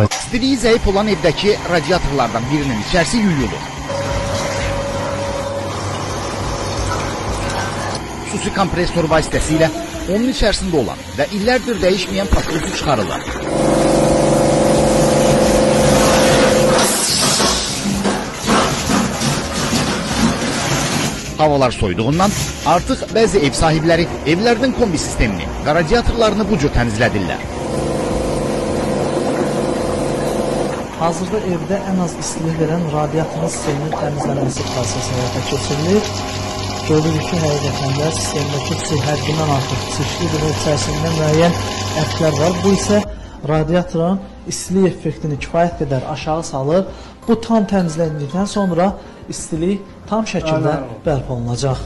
İstiliyi zəif olan evdəki radiatorlardan birinin içərisi yuyulur. Xüsusi kompresor vasitəsilə onun içərisində olan və illərdir dəyişməyən paspurtu çıxarılır. Havalar soyduğundan artıq bəzi ev sahibləri evlərinin kombi sistemini və radiatorlarını bu cür təmizlədirlər. Hazırda evdə ən az istilik verən radiatorun sisteminin təmizlənməsi prosesi həyata keçirilir. Görürük ki, həqiqətən də sistemdəki çiçək həddindən artıq çirkli bir içərisində müəyyən əflər var. Bu isə radiatorun istilik effektini kifayət qədər aşağı salır. Bu tam təmizləndikdən sonra istilik tam şəkildə bərpa olunacaq.